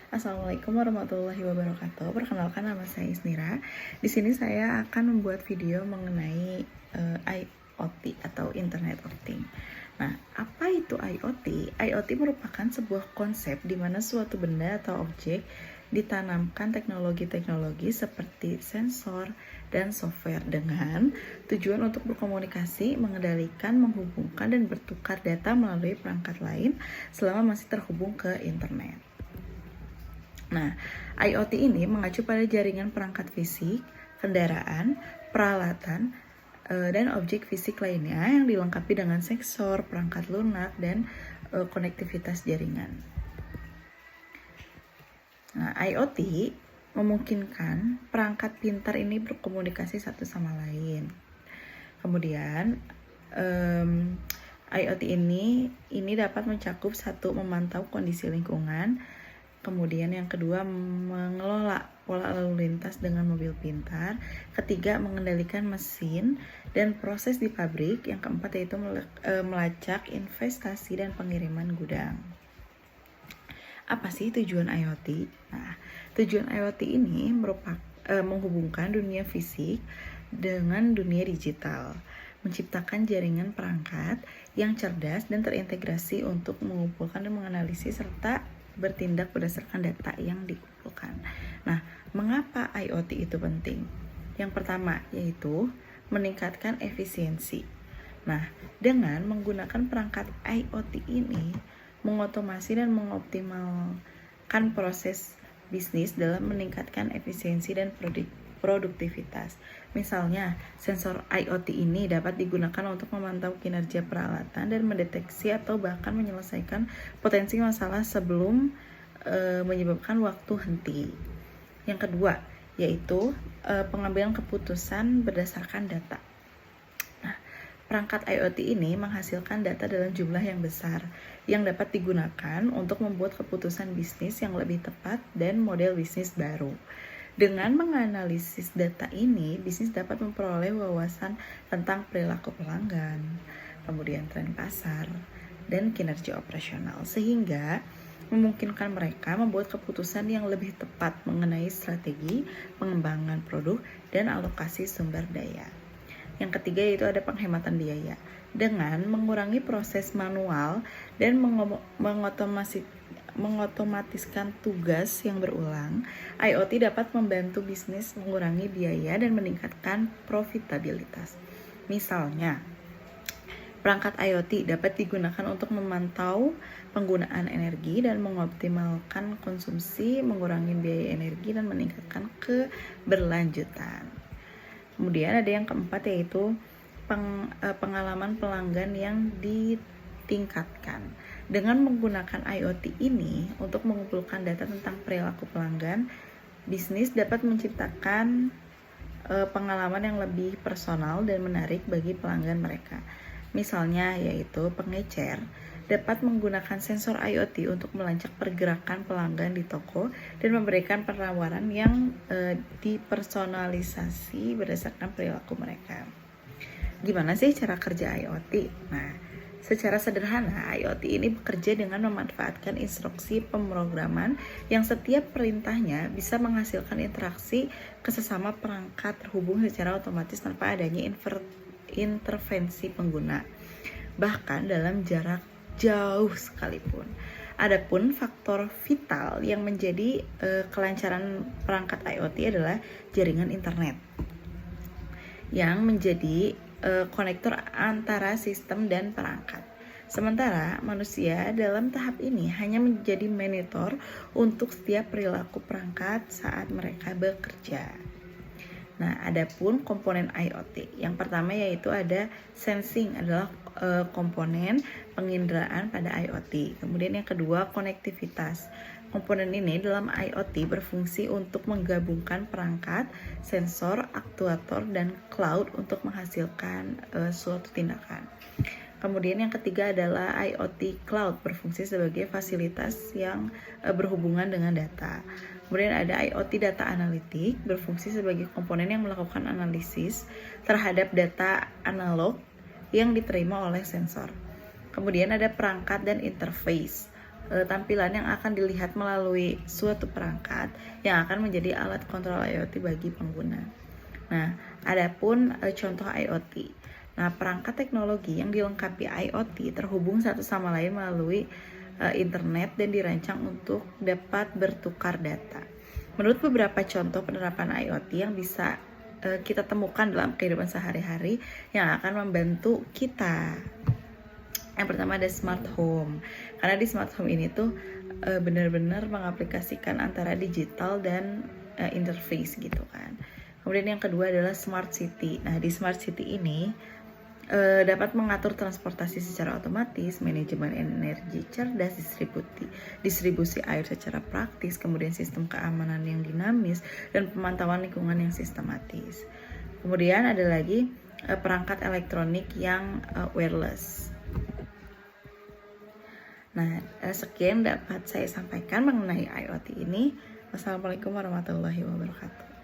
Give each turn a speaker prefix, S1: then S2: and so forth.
S1: Assalamualaikum warahmatullahi wabarakatuh. Perkenalkan, nama saya Isnira. Di sini saya akan membuat video mengenai IoT atau Internet of Things. Nah, apa itu IoT? IoT merupakan sebuah konsep di mana suatu benda atau objek ditanamkan teknologi-teknologi seperti sensor dan software dengan tujuan untuk berkomunikasi, mengendalikan, menghubungkan, dan bertukar data melalui perangkat lain selama masih terhubung ke internet. Nah, IoT ini mengacu pada jaringan perangkat fisik, kendaraan, peralatan, dan objek fisik lainnya yang dilengkapi dengan sensor, perangkat lunak, dan konektivitas jaringan. Nah, IoT memungkinkan perangkat pintar ini berkomunikasi satu sama lain. Kemudian, IoT ini dapat mencakup satu, memantau kondisi lingkungan. Kemudian yang kedua, mengelola pola lalu lintas dengan mobil pintar. Ketiga, mengendalikan mesin dan proses di pabrik. Yang keempat yaitu melacak investasi dan pengiriman gudang. Apa sih tujuan IoT? Nah, tujuan IoT ini merupakan menghubungkan dunia fisik dengan dunia digital, menciptakan jaringan perangkat yang cerdas dan terintegrasi untuk mengumpulkan dan menganalisis serta bertindak berdasarkan data yang dikumpulkan. Nah, mengapa IoT itu penting? Yang pertama yaitu meningkatkan efisiensi. Nah, dengan menggunakan perangkat IoT ini, mengotomasi dan mengoptimalkan proses bisnis dalam meningkatkan efisiensi dan produktivitas. Misalnya, sensor IoT ini dapat digunakan untuk memantau kinerja peralatan dan mendeteksi atau bahkan menyelesaikan potensi masalah sebelum menyebabkan waktu henti. Yang kedua, yaitu pengambilan keputusan berdasarkan data. Perangkat IoT ini menghasilkan data dalam jumlah yang besar yang dapat digunakan untuk membuat keputusan bisnis yang lebih tepat dan model bisnis baru. Dengan menganalisis data ini, bisnis dapat memperoleh wawasan tentang perilaku pelanggan, kemudian tren pasar, dan kinerja operasional, sehingga memungkinkan mereka membuat keputusan yang lebih tepat mengenai strategi, pengembangan produk, dan alokasi sumber daya. Yang ketiga yaitu ada penghematan biaya. Dengan mengurangi proses manual dan mengotomatiskan tugas yang berulang, IoT dapat membantu bisnis mengurangi biaya dan meningkatkan profitabilitas. Misalnya, perangkat IoT dapat digunakan untuk memantau penggunaan energi dan mengoptimalkan konsumsi, mengurangi biaya energi, dan meningkatkan keberlanjutan. Kemudian ada yang keempat yaitu pengalaman pelanggan yang ditingkatkan. Dengan menggunakan IoT ini untuk mengumpulkan data tentang perilaku pelanggan, bisnis dapat menciptakan pengalaman yang lebih personal dan menarik bagi pelanggan mereka. Misalnya yaitu pengecer dapat menggunakan sensor IoT untuk melacak pergerakan pelanggan di toko dan memberikan penawaran yang dipersonalisasi berdasarkan perilaku mereka. Gimana sih cara kerja IoT? Nah, secara sederhana, IoT ini bekerja dengan memanfaatkan instruksi pemrograman yang setiap perintahnya bisa menghasilkan interaksi ke sesama perangkat terhubung secara otomatis tanpa adanya intervensi pengguna, bahkan dalam jarak jauh sekalipun. Adapun faktor vital yang menjadi kelancaran perangkat IoT adalah jaringan internet yang menjadi konektor antara sistem dan perangkat. Sementara manusia dalam tahap ini hanya menjadi monitor untuk setiap perilaku perangkat saat mereka bekerja. Nah, adapun komponen IoT. Yang pertama yaitu ada sensing, adalah komponen penginderaan pada IoT. Kemudian yang kedua, konektivitas. Komponen ini dalam IoT berfungsi untuk menggabungkan perangkat, sensor, aktuator, dan cloud untuk menghasilkan suatu tindakan. Kemudian yang ketiga adalah IoT Cloud, berfungsi sebagai fasilitas yang berhubungan dengan data. Kemudian ada IoT Data Analitik, berfungsi sebagai komponen yang melakukan analisis terhadap data analog yang diterima oleh sensor. Kemudian ada perangkat dan interface. tampilan yang akan dilihat melalui suatu perangkat yang akan menjadi alat kontrol IoT bagi pengguna. Nah, adapun contoh IoT. Nah, perangkat teknologi yang dilengkapi IoT terhubung satu sama lain melalui internet dan dirancang untuk dapat bertukar data. Menurut beberapa contoh penerapan IoT yang bisa kita temukan dalam kehidupan sehari-hari yang akan membantu kita. Yang pertama ada smart home. Karena di smart home ini tuh benar-benar mengaplikasikan antara digital dan interface gitu kan. Kemudian yang kedua adalah smart city. Nah, di smart city ini dapat mengatur transportasi secara otomatis, manajemen energi cerdas, distribusi air secara praktis, kemudian sistem keamanan yang dinamis, dan pemantauan lingkungan yang sistematis. Kemudian ada lagi perangkat elektronik yang wireless. Nah, sekian dapat saya sampaikan mengenai IoT ini. Wassalamualaikum warahmatullahi wabarakatuh.